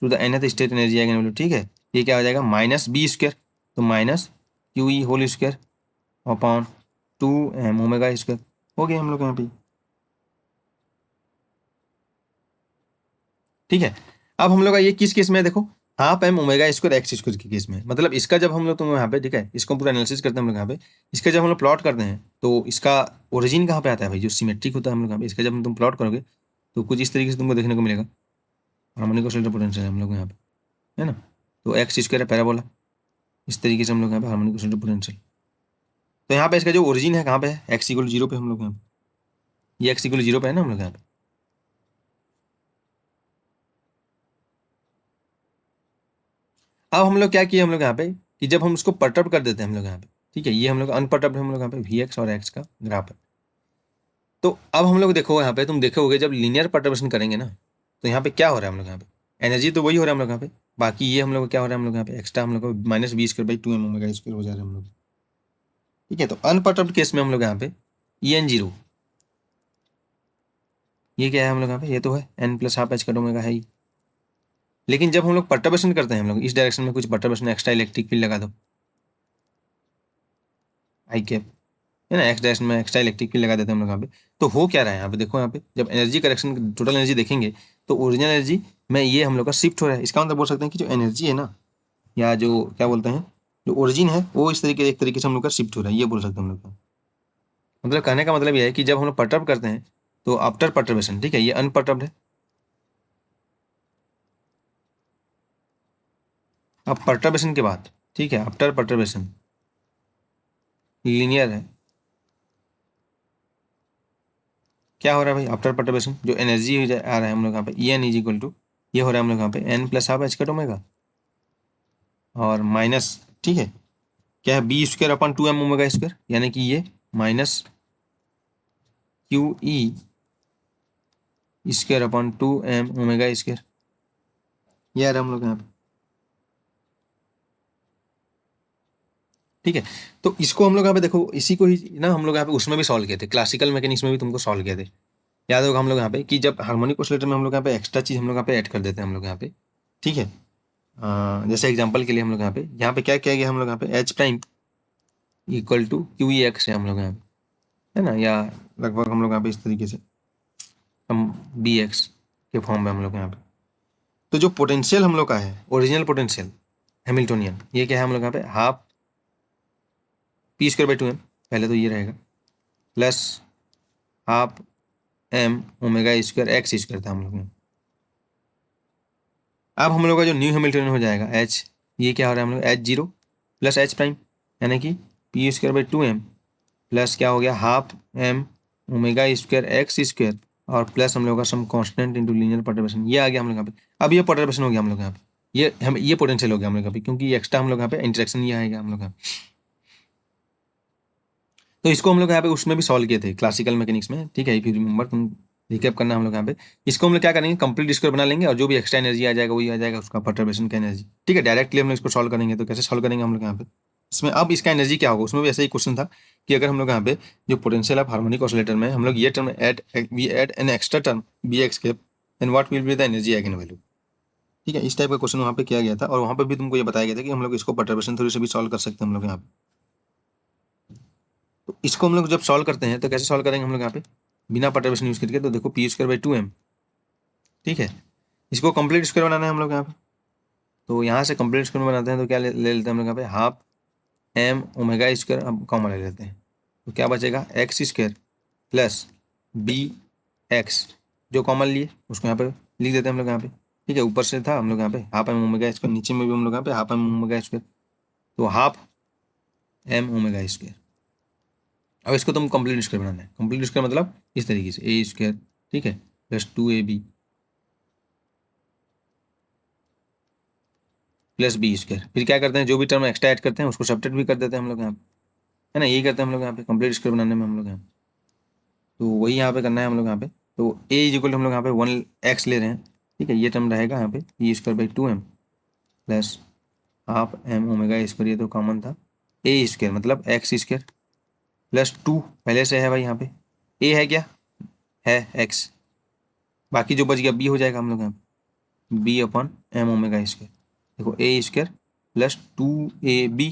to the nth state energy eigen value, ठीक है, ये क्या हो जाएगा -b², तो minus Q E whole square upon 2m omega square, हो गया हम लोग यहाँ पे, ठीक है। अब हम लोग का ये किस केस में है देखो, half M omega square x square के केस में, मतलब इसका जब हम लोग तुम यहाँ पे, ठीक है, इसको पूरा एनालिसिस करते हैं हम लोग यहाँ पे, इसका जब हम लोग प्लॉट करते हैं तो इसका ओरिजिन कहाँ पे आता है भाई, जो सिमेट्रिक होता है हम लोग यहाँ पे, इसका जब तुम प्लॉट करोगे तो कुछ इस तरीके से तुमको देखने को मिलेगा, हार्मोनिक ऑसिलेटर पोटेंशियल है हम लोग यहाँ पे, है ना, तो एक्स स्क्वायर है पैराबोला, इस तरीके से हम लोग यहाँ पे हार्मोनिक ऑसिलेटर पोटेंशियल। तो यहाँ पे इसका जो ओरिजिन है कहाँ पे है, एक्स इक्वल 0 पे हम लोग यहाँ पे, ये एक्स इक्वल 0 पे है ना हम लोग यहाँ पे। अब हम लोग क्या किए हम लोग यहाँ पे कि जब हम उसको परटर्ब कर देते हैं हम लोग यहाँ पे, ठीक है, ये हम लोग अनपर्टर्ब्ड हम लोग यहाँ पे वी एक्स और एक्स का ग्राफ है। तो अब हम लोग देखो यहाँ पे, तुम देखोगे जब लीनियर परटर्बेशन करेंगे ना, तो यहाँ पे क्या हो रहा है हम लोग यहाँ पे, एनर्जी तो वही हो रहा है हम लोग यहाँ पे, बाकी ये हम लोग को क्या हो रहा है हम लोग यहाँ पे एक्स्ट्रा हम लोग को -b² हो जा रहा है हम लोग। ठीक है, तो अनपर्टर्ब्ड केस में हम लोग यहाँ पे En0, ये क्या है हम लोग यहाँ पे, ये तो है n+12 है ही। लेकिन जब हम लोग परटर्बेशन करते हैं हम लोग इस डायरेक्शन में कुछ परटर्बेशन, एक्स्ट्रा इलेक्ट्रिक फील्ड लगा दो आई कैप, है ना, एक्स डायरेक्शन में एक्स्ट्रा इलेक्ट्रिक फील्ड लगा देते हैं हम लोग यहाँ पे। तो हो क्या रहा है यहाँ पे, देखो यहाँ पे जब एनर्जी करेक्शन टोटल एनर्जी देखेंगे तो ओरिजिनल एनर्जी में ये हम लोग का शिफ्ट हो रहा है। इसका मतलब बोल सकते हैं कि जो एनर्जी है ना, या जो क्या बोलते हैं, जो ओरिजिन है वो इस तरीके एक तरीके से हम लोग का शिफ्ट हो रहा है, ये बोल सकते हैं हम लोग का। मतलब कहने का मतलब ये है कि जब हम लोग परटर्ब करते हैं तो आफ्टर परटर्बेशन, ठीक है, ये अनपर्टर्ब्ड है। अब परटर्बेशन के बाद, ठीक है, आफ्टर परटर्बेशन लीनियर है। क्या हो रहा है भाई आफ्टर परटर्बेशन, जो एनर्जी आ रहा है हम लोग यहाँ पे E n is equal to, ये हो रहा है हम लोग यहाँ पे n+12 h/ओमेगा और माइनस, ठीक है, क्या है b²/2m ओमेगा², यानी कि ये -QE²/2m ओमेगा², ये आ रहा है हम लोग यहाँ पे। ठीक है, तो इसको हम लोग यहाँ पे देखो, इसी को ही ना हम लोग यहाँ पे उसमें भी सॉल्व किए थे, क्लासिकल मैकेनिक्स में भी तुमको सॉल्व किए थे, याद होगा हम लोग यहाँ पे कि जब हार्मोनिक ऑसिलेटर में हम लोग यहाँ पे एक्स्ट्रा चीज हम लोग यहाँ पे ऐड कर देते हैं हम लोग यहाँ पे। ठीक है, जैसे एग्जांपल के लिए हम लोग यहाँ पे क्या किया गया हम लोग यहाँ पे H' इक्वल टू QEX है हम लोग यहाँ पे, है ना, या लगभग हम लोग यहाँ पे इस तरीके से हम BX के फॉर्म में हम लोग यहाँ पे। तो जो पोटेंशियल हम लोग का है ओरिजिनल पोटेंशियल हैमिल्टोनियन, ये क्या है हम लोग यहाँ पे हाफ p²/2m, पहले तो ये रहेगा, प्लस हाफ m ओमेगा² था हम लोग में। अब हम लोग का जो न्यू हैमिल्टोनियन हो जाएगा H, ये क्या हो रहा है हम लोग H0 प्लस H', यानी कि p²/2m प्लस क्या हो गया हाफ m ओमेगा²x² और प्लस हम लोग का some constant into linear perturbation, ये आ गया हम लोग यहाँ पे। अब ये परटर्बेशन हो गया हम लोग यहाँ पे, ये पोटेंशियल हो गया हम लोग यहाँ पे, क्योंकि एक्स्ट्रा हम लोग यहाँ पे इंटरेक्शन ये आएगा हम लोग यहाँ पे। तो इसको हम लोग यहाँ पे उसमें भी सॉल्व किए थे क्लासिकल मैकेनिक्स में, ठीक है, इफ यू रिमेंबर, तुम रिकैप करना हम लोग यहाँ पे। इसको हम लोग क्या करेंगे, कंप्लीट स्क्वायर बना लेंगे और जो भी एक्स्ट्रा एनर्जी आ जाएगा वही आ जाएगा उसका परटर्बेशन का एनर्जी। ठीक है, डायरेक्टली हम लोग इसको सॉल्व करेंगे, तो कैसे सॉल्व करेंगे हम लोग यहाँ पे इसमें, अब इसका एनर्जी क्या होगा, उसमें भी ऐसा ही क्वेश्चन था कि अगर हम लोग यहाँ पे जो पोटेंशियल ऑफ हार्मोनिक ऑसिलेटर में हम लोग ये term we add an extra term b x cap, and what will be the energy eigen value. ठीक है, इस टाइप का क्वेश्चन वहाँ पे किया गया था और वहाँ पे भी तुमको ये बताया गया था कि हम लोग इसको परटर्बेशन थ्योरी से भी सॉल्व कर सकते हैं हम लोग यहाँ पे। तो इसको हम लोग जब सॉल्व करते हैं तो कैसे सॉल्व करेंगे हम लोग यहाँ पे बिना परटर्बेशन यूज करके, तो देखो p²/2m, ठीक है, इसको कंप्लीट स्क्वायर बनाना है हम लोग यहाँ पे। तो यहाँ से कंप्लीट स्क्वायर बनाते हैं तो क्या ले लेते हैं हम लोग यहाँ पे हाफ m ओमेगा², अब कॉमन ले लेते हैं तो क्या बचेगा x² प्लस bx, जो कॉमन लिए उसको यहाँ पे लिख देते हैं हम लोग यहाँ पे। ठीक है, ऊपर से था हम लोग यहाँ पे हाफ m ओमेगा², नीचे में भी हम लोग यहाँ पे हाफ m ओमेगा², तो हाफ m ओमेगा²। अब इसको तुम कंप्लीट स्क्वायर बनाना है, कंप्लीट स्क्वायर मतलब इस तरीके से a², ठीक है, प्लस 2ab प्लस b²। फिर क्या करते हैं, जो भी टर्म एक्स्ट्रा ऐड करते हैं उसको सब्ट्रैक्ट भी कर देते हैं हम लोग यहाँ पे, है ना, यही करते हैं हम लोग यहाँ पे कंप्लीट स्क्वायर बनाने में हम लोग यहाँ, तो वही यहाँ पे करना है हम लोग यहाँ पे। तो a इक्वल हम लोग यहाँ पे 1x ले रहे हैं, ठीक है, ये टर्म रहेगा यहाँ पे p²/2m प्लस हाफ m ओमेगा², ये तो कॉमन था, a² मतलब x² प्लस 2 पहले से है भाई यहाँ पे, a है क्या है x, बाकी जो बच गया b हो जाएगा हम लोग यहाँ पे b/m ओमेगा²। देखो a² प्लस 2ab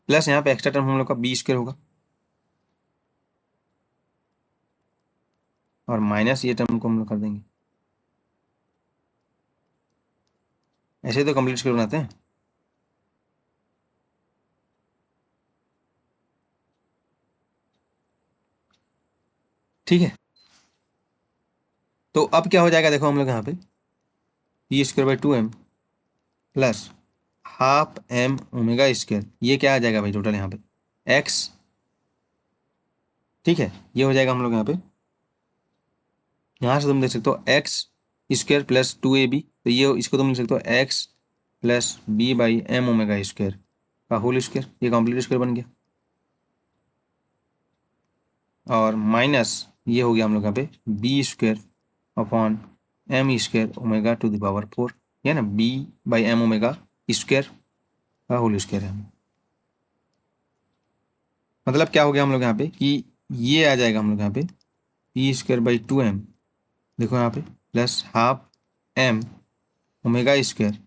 प्लस यहाँ पे एक्स्ट्रा टर्म हम लोग का b² होगा और माइनस ये टर्म को हम लोग कर देंगे। ऐसे तो कंप्लीट स्क्वायर बनाते हैं। ठीक है, तो अब क्या हो जाएगा देखो हम लोग यहाँ पे p²/2m plus half M omega square, ये क्या आ जाएगा भाई टोटल यहाँ पे एक्स, ठीक है। ये हो जाएगा हम लोग यहाँ पे, यहाँ से तुम देख सकते हो एक्स स्क्वायर प्लस 2ab, तो ये इसको तुम लिख सकते हो x plus b by M omega square का होल स्क्वायर, ये कॉम्प्लीट स्क्वायर बन गया। और माइनस ये हो गया हम लोग यहाँ पे b square upon M square omega to the power 4, है ना, b by M omega square का होल स्क्वायर है। मतलब क्या हो गया हम लोग यहाँ पे कि ये आ जाएगा हम लोग यहाँ पे पी स्क्वायर बाई 2m, देखो यहाँ पे plus half M omega square,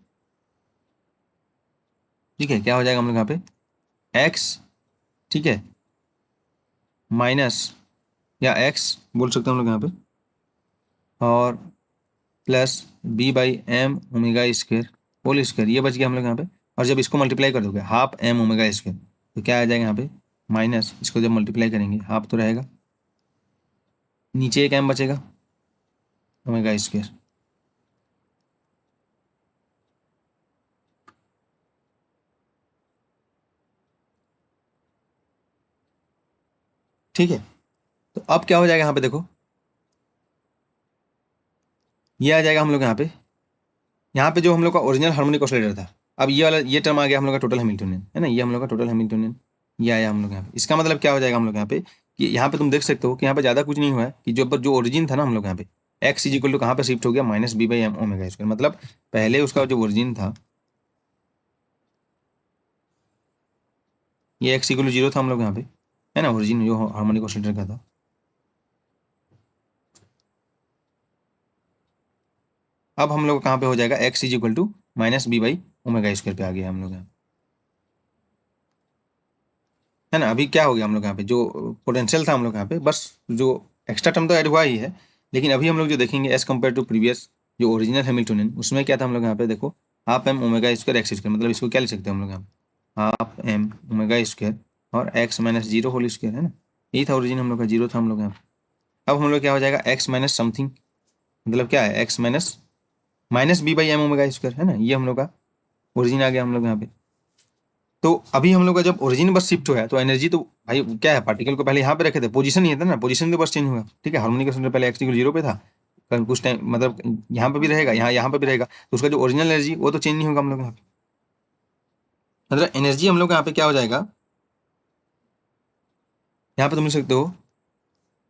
ठीक है। क्या हो जाएगा हम लोग यहाँ पे एक्स, ठीक है, माइनस या एक्स बोल सकते हैं हम लोग यहाँ पे, और plus b by M omega square whole square, ये बच गया हम लोग यहाँ पे। और जब इसको मल्टीप्लाई कर दोगे हाफ एम ओमेगा स्क्वायर, तो क्या आ जाएगा यहाँ पे माइनस, इसको जब मल्टीप्लाई करेंगे हाफ तो रहेगा, नीचे एक एम बचेगा ओमेगा स्क्वायर, ठीक है। तो अब क्या हो जाएगा यहाँ पे देखो, ये आ जाएगा हम लोग यहाँ पे जो हम लोग का ओरिजिनल हार्मोनिक ऑसिलेटर था, अब ये वाला ये टर्म आ गया हम लोग का टोटल हैमिल्टोनियन, है ना, ये हम लोग का टोटल हैमिल्टोनियन ये आया हम लोग यहाँ पे। इसका मतलब क्या हो जाएगा हम लोग यहाँ पे कि यहाँ पे तुम देख सकते हो कि यहाँ पे ज़्यादा कुछ नहीं हुआ है कि जो ओरिजिन था ना हम लोग यहाँ पे एक्स इज इक्वल टू कहाँ पे शिफ्ट हो गया minus B by M omega square, मतलब पहले उसका जो ओरिजिन था ये एक्स इक्वल टू 0 था हम लोग यहाँ पे, है ना, ओरिजिन जो हार्मोनिक ऑसिलेटर का था। अब हम लोग कहाँ पे हो जाएगा x is equal to minus B by omega square पे आ गया हम लोग यहाँ, है ना। अभी क्या हो गया हम लोग यहाँ पे जो पोटेंशियल था हम लोग यहाँ पे, बस जो एक्स्ट्रा टर्म तो ऐड हुआ ही है, लेकिन अभी हम लोग जो देखेंगे एज कम्पेयर टू प्रीवियस जो ओरिजिनल हैमिल्टोनियन, उसमें क्या था हम लोग यहाँ पे देखो half M omega square x square, मतलब इसको क्या लिख सकते हैं हम लोग यहाँ पे हाफ एम ओमेगा स्क्वायर और एक्स माइनस 0 होल स्क्वायर, है ना, यही था ओरिजिन हम लोग का, 0 था हम लोग यहाँ पे। अब हम लोग क्या हो जाएगा एक्स माइनस समथिंग, मतलब क्या है X minus minus B by M omega square, है ना, ये हम लोग का ओरिजिन आ गया हम लोग यहाँ पे। तो अभी हम लोग का जब ओरिजिन बस शिफ्ट हुआ है तो एनर्जी तो भाई क्या है, पार्टिकल को पहले यहाँ पे रखे थे, पोजीशन ही था ना, पोजीशन तो बस चेंज हुआ, ठीक है। हार्मोनिक ऑसिलेटर पहले एक्स इक्वल 0 पे था, कल कुछ टाइम मतलब यहाँ पे भी रहेगा, यहाँ पे भी रहेगा, तो उसका जो ओरिजिनल एनर्जी वो तो चेंज नहीं होगा हम लोग यहाँ पे। मतलब एनर्जी हम लोग यहाँ पे क्या हो जाएगा, यहाँ पे तुम लिख सकते हो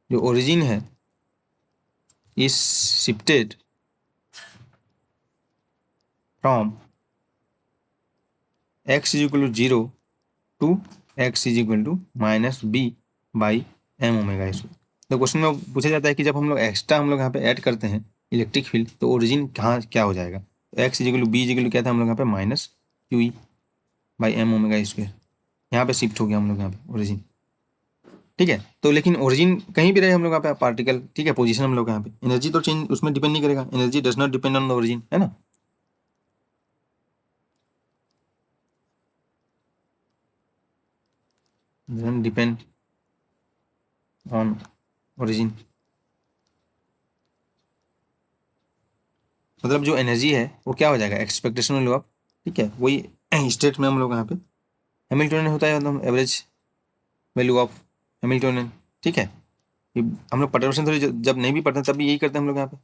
जो ओरिजिन है is shifted from X is equal to 0 to X is equal to minus B by M omega square. तो क्वेश्चन में पूछा जाता है कि जब हम लोग एक्स्ट्रा हम लोग यहाँ पे ऐड करते हैं इलेक्ट्रिक फील्ड, तो ओरिजिन कहाँ क्या हो जाएगा, तो X is equal to B is equal to क्या था हम लोग यहाँ पे minus Q E by M omega square, यहाँ पे शिफ्ट हो गया हम लोग यहाँ पे ओरिजिन, ठीक है। तो लेकिन ओरिजिन कहीं भी रहे हम लोग यहाँ पे पार्टिकल, ठीक है, पोजीशन हम लोग यहाँ पे एनर्जी तो चेंज उसमें डिपेंड नहीं करेगा, energy does not depend on the origin, है ना। डिपेंड ऑन ओरिजिन, मतलब जो एनर्जी है वो क्या हो जाएगा एक्सपेक्टेशन वैल्यू ऑफ, ठीक है, वही स्टेट में हम लोग यहाँ पे हैमिल्टोनियन होता है, मतलब एवरेज वैल्यू ऑफ हैमिल्टोनियन, ठीक है। ये हम लोग पर्टर्बेशन थ्योरी जब नहीं भी पढ़ते हैं तब भी यही करते हैं हम लोग यहाँ पे,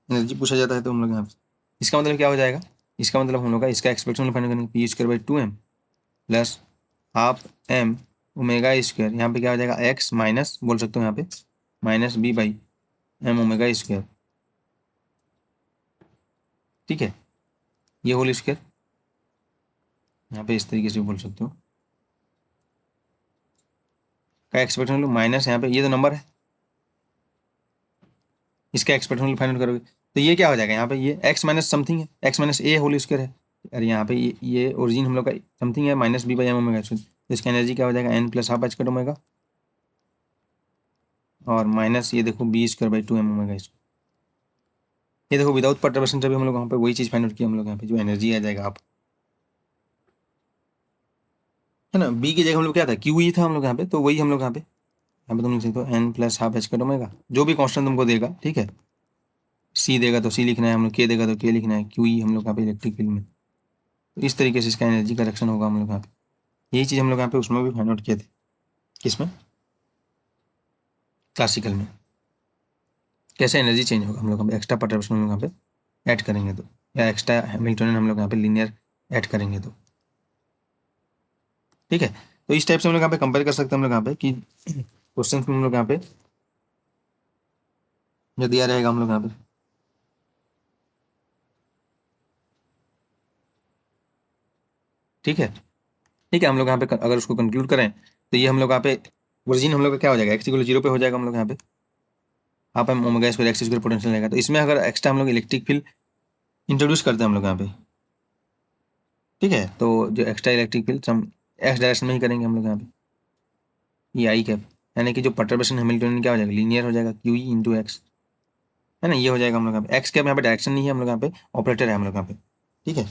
एनर्जी पूछा जाता है तो हम लोग यहाँ पे इसका मतलब क्या हो जाएगा, इसका मतलब हम लोग का इसका एक्सपेक्टेशन फाइंड करेंगे P square by 2m plus half M omega square, यहाँ पे क्या हो जाएगा एक्स माइनस बोल सकते हो यहाँ पे minus B by M omega square, ठीक है, ये होल स्क्वायर यहाँ पे इस तरीके से बोल सकते हो का एक्सपेक्टेशन माइनस यहाँ पे ये तो नंबर है, इसका एक्सपेक्टेशन फाइंड आउट करोगे तो ये क्या हो जाएगा यहाँ पे ये एक्स माइनस समथिंग है, एक्स माइनस ए होल स्क्वायर है, और यहाँ पे ये ओरिजिन हम लोग का समथिंग है minus B by M omega square, तो इसका एनर्जी क्या हो जाएगा N plus half H cut omega और माइनस ये देखो B square by 2m omega square, ये देखो विदाउट परटर्बेशन जब हम लोग वहाँ पे वही चीज़ फाइंड आउट किया हम लोग यहाँ पे जो एनर्जी आ जाएगा आप, है ना, बी की जगह हम लोग क्या था क्यू ई था हम लोग यहाँ पे, तो वही हम लोग यहाँ पे तुम लिख सकते हो N plus half H cut omega, जो भी कॉन्स्टेंट तुमको देगा, ठीक है, सी देगा तो सी लिखना है हम लोग, के देगा तो के लिखना है, क्यू ई हम लोग यहाँ पे इलेक्ट्रिक फील्ड में, तो इस तरीके से इसका एनर्जी करेक्शन होगा हम लोग यहाँ पे। यही चीज़ हम लोग यहाँ पे उसमें भी फाइंड आउट किए थे, किसमें, क्लासिकल में, कैसे एनर्जी चेंज होगा हम लोग यहाँ पे एक्स्ट्रा परटर्बेशन हम लोग यहाँ पे ऐड करेंगे तो, या एक्स्ट्रा हैमिल्टनियन हम लोग यहाँ पे लीनियर ऐड करेंगे तो। ठीक है, तो इस टाइप से हम लोग यहाँ पे कंपेयर कर सकते हैं हम लोग यहाँ पे कि क्वेश्चन में हम लोग यहाँ पे जो दिया रहेगा हम लोग यहाँ पे, ठीक है। ठीक है, हम लोग यहाँ पे अगर उसको कंक्लूड करें तो ये हम लोग यहाँ पे ओरिजिन हम लोग का क्या हो जाएगा, एक्स इक्वल 0 पे हो जाएगा हम लोग यहाँ पे, आप हम omega square x square potential रहेगा। तो इसमें अगर एक्स्ट्रा हम लोग इलेक्ट्रिक फील्ड इंट्रोड्यूस करते हैं हम लोग यहाँ पे, ठीक है, तो जो एक्स्ट्रा इलेक्ट्रिक फील्ड हम एक्स डायरेक्शन में ही करेंगे हम लोग यहाँ पे, ये आई कैप, यानी कि जो परटर्बेशन हैमिल्टनियन क्या हो जाएगा, लीनियर हो जाएगा, क्यू ई इंटू एक्स, है ना, ये हो जाएगा हम लोग यहाँ पे। एक्स कैप यहाँ पे डायरेक्शन नहीं है हम लोग यहाँ पे, ऑपरेटर है हम लोग यहाँ पे, ठीक है।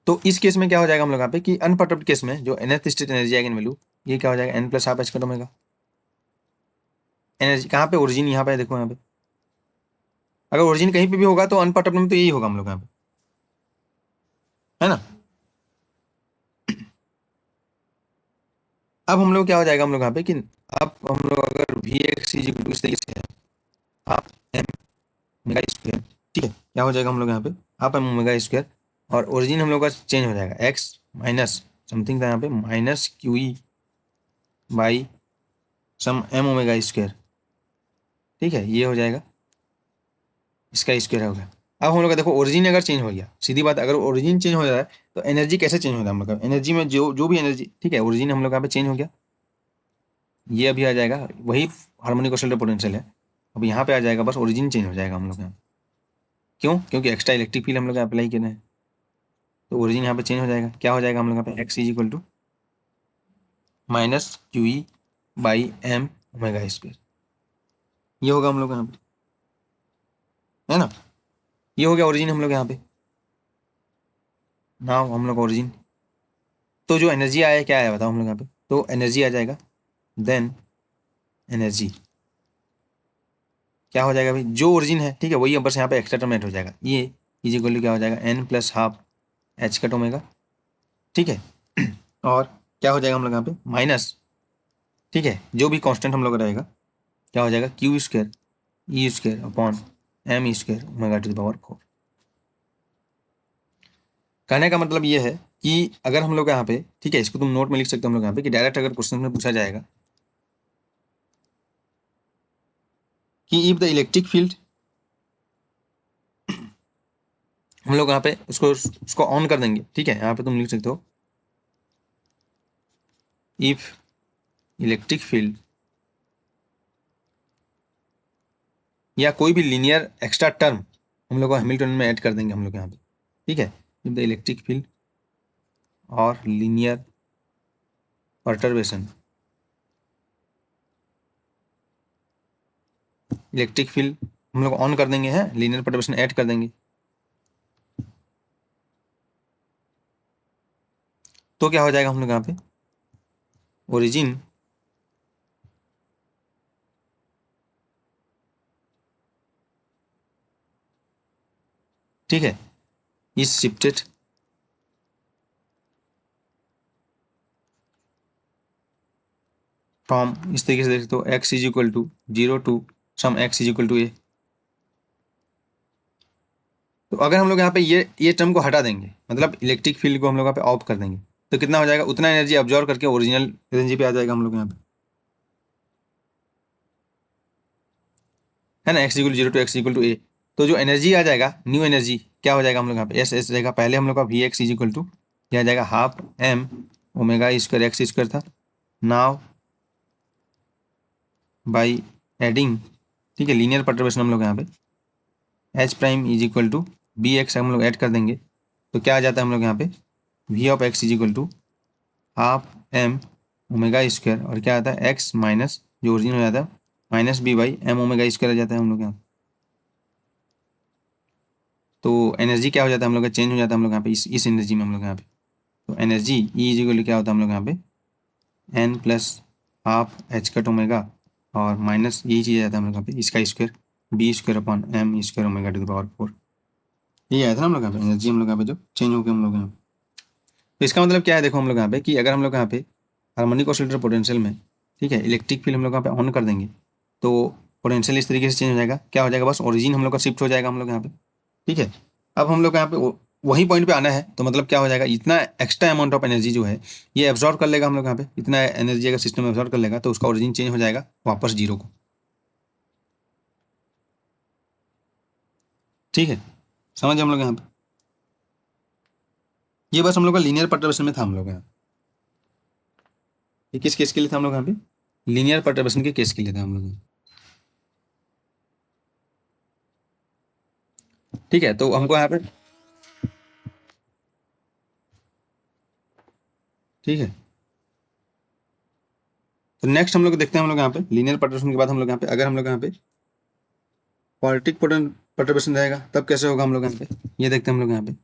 तो इस केस में क्या हो जाएगा हम लोग यहाँ पे कि अनपर्टर्ब्ड केस में जो nth state energy eigen value, ये क्या हो जाएगा, n प्लस हाफ एच का ओमेगा। एनर्जी कहाँ पे, ओरिजिन यहाँ पे देखो, यहाँ पे अगर ओरिजिन कहीं पे भी होगा तो अनपर्टर्ब्ड में तो यही होगा हम लोग यहाँ पे, है ना। अब हम लोग क्या हो जाएगा हम लोग यहाँ पे कि अब हम लोग अगर V X is equal to इस तरीके से है, हाफ एम ओमेगा स्क्वायर, ठीक है, क्या हो जाएगा हम लोग यहाँ पे, हाफ एम ओमेगा स्क्वायर, और ओरिजिन हम लोग का चेंज हो जाएगा, एक्स माइनस समथिंग था यहाँ पे minus Q E by some M omega square, ठीक है, ये हो जाएगा, इसका स्क्वायर हो गया। अब हम लोग का देखो ओरिजिन अगर चेंज हो गया, सीधी बात, अगर ओरिजिन चेंज हो जाए तो एनर्जी कैसे चेंज होता है हम लोग का, एनर्जी में जो जो भी एनर्जी, ठीक है, ओरिजिन हम लोग यहाँ पे चेंज हो गया, ये अभी आ जाएगा वही हार्मोनिक ऑसिलेटर पोटेंशियल है, अब यहाँ पे आ जाएगा, बस ओरिजिन चेंज हो जाएगा हम लोग यहाँ, क्यों, क्योंकि एक्स्ट्रा इलेक्ट्रिक फील्ड हम लोग अप्लाई किए हैं, तो ओरिजिन यहाँ पे चेंज हो जाएगा, क्या हो जाएगा हम लोग यहाँ पे, X is equal to minus Q E by M omega square, ये होगा हम लोग यहाँ पे, है ना, ये हो गया ओरिजिन हम लोग यहाँ पे। नाउ हम लोग ओरिजिन, तो जो एनर्जी आया क्या आया बताओ हम लोग यहाँ पे, तो एनर्जी आ जाएगा, देन एनर्जी क्या हो जाएगा भाई, जो ओरिजिन है, ठीक है, वही बस यहाँ पे एक्स्ट्रा टर्म ऐड हो जाएगा, ये इज इक्वल टू क्या हो जाएगा, N plus half H cut omega, ठीक है। और क्या हो जाएगा हम लोग यहाँ पे माइनस, ठीक है, जो भी कांस्टेंट हम लोग का रहेगा, क्या हो जाएगा, Q square E square upon M square omega to the power 4। कहने का मतलब ये है कि अगर हम लोग यहाँ पे, ठीक है, इसको तुम नोट में लिख सकते हो हम लोग यहाँ पे कि डायरेक्ट अगर क्वेश्चन में पूछा जाएगा कि इफ द इलेक्ट्रिक फील्ड, हम लोग यहाँ पे उसको ऑन कर देंगे, ठीक है, यहाँ पे तुम लिख सकते हो इफ इलेक्ट्रिक फील्ड या कोई भी लीनियर एक्स्ट्रा टर्म हम लोग को हैमिल्टन में ऐड कर देंगे हम लोग यहाँ पे, ठीक है, इफ द इलेक्ट्रिक फील्ड और लीनियर परटर्बेशन, इलेक्ट्रिक फील्ड हम लोग ऑन कर देंगे, हैं, लीनियर परटर्बेशन ऐड कर देंगे, तो क्या हो जाएगा हम लोग यहाँ पे, ओरिजिन ठीक है इज शिफ्टेड फ्रॉम, इस तरीके से देख सकते हो, X is equal to 0 to some X is equal to A. तो अगर हम लोग यहाँ पे ये टर्म को हटा देंगे, मतलब इलेक्ट्रिक फील्ड को हम लोग यहाँ पे ऑफ कर देंगे, तो कितना हो जाएगा, उतना एनर्जी अब्जॉर्व करके ओरिजिनल एनर्जी पे आ जाएगा हम लोग यहाँ पे, है ना, X equal 0 to X equal to A. तो जो एनर्जी आ जाएगा, न्यू एनर्जी क्या हो जाएगा हम लोग यहाँ पे, एस एस रहेगा, पहले हम लोग का V X is equal to क्या आ जाएगा, half M omega square x square था, नाउ बाई एडिंग, ठीक है, लीनियर परटर्बेशन हम लोग यहाँ पे H prime is equal to B X हम लोग ऐड कर देंगे, तो क्या आ जाता है हम लोग यहाँ पे, V of X is equal to half M omega square, और क्या आता है एक्स माइनस जो ओरिजिन हो जाता है minus B by M omega square आ जाता है हम लोग यहाँ। तो एनर्जी क्या हो जाता है हम लोग का, चेंज हो जाता है हम लोग यहाँ पे इस एनर्जी में हम लोग यहाँ पे, तो एनर्जी ई इज इक्वल क्या होता है हम लोग यहाँ पे N plus half H cut omega, और माइनस यही चीज़ आ जाता है हम लोग यहाँ पे इसका square B square upon M square omega to the power 4। ये आया था ना हम लोग यहाँ पे एनर्जी, हम लोग यहाँ पे जो चेंज हो गया हम लोग यहाँ पे। तो इसका मतलब क्या है, देखो हम लोग यहाँ पे कि अगर हम लोग यहाँ पे हार्मोनिक ऑसिलेटर पोटेंशियल में, ठीक है, इलेक्ट्रिक फील्ड हम लोग यहाँ पे ऑन कर देंगे तो पोटेंशियल इस तरीके से चेंज हो जाएगा, क्या हो जाएगा, बस ओरिजिन हम लोग का शिफ्ट हो जाएगा हम लोग यहाँ पे, ठीक है। अब हम लोग यहाँ पे वही पॉइंट पे आना है, तो मतलब क्या हो जाएगा, इतना एक्स्ट्रा अमाउंट ऑफ एनर्जी जो है ये एब्जॉर्ब कर लेगा हम लोग यहाँ पे, इतना एनर्जी अगर सिस्टम एब्जॉर्ब कर लेगा तो उसका ओरिजिन चेंज हो जाएगा वापस जीरो को, ठीक है। समझ हम लोग यहाँ पे, ये बस हम लोग का लीनियर पर्टर्बेशन में था हम लोग यहाँ, ये किस केस के लिए था हम लोग यहाँ पे, लीनियर पर्टर्बेशन के केस के लिए था हम लोग यहाँ। ठीक है, तो हमको यहाँ पे, ठीक है, तो नेक्स्ट हम लोग देखते हैं हम लोग यहाँ पे लीनियर पर्टर्बेशन के बाद हम लोग यहाँ पे, अगर हम लोग यहाँ पे क्वाड्रेटिक पर्टर्बेशन रहेगा तब कैसे होगा हम लोग यहाँ पे, ये देखते हैं हम लोग यहाँ पे।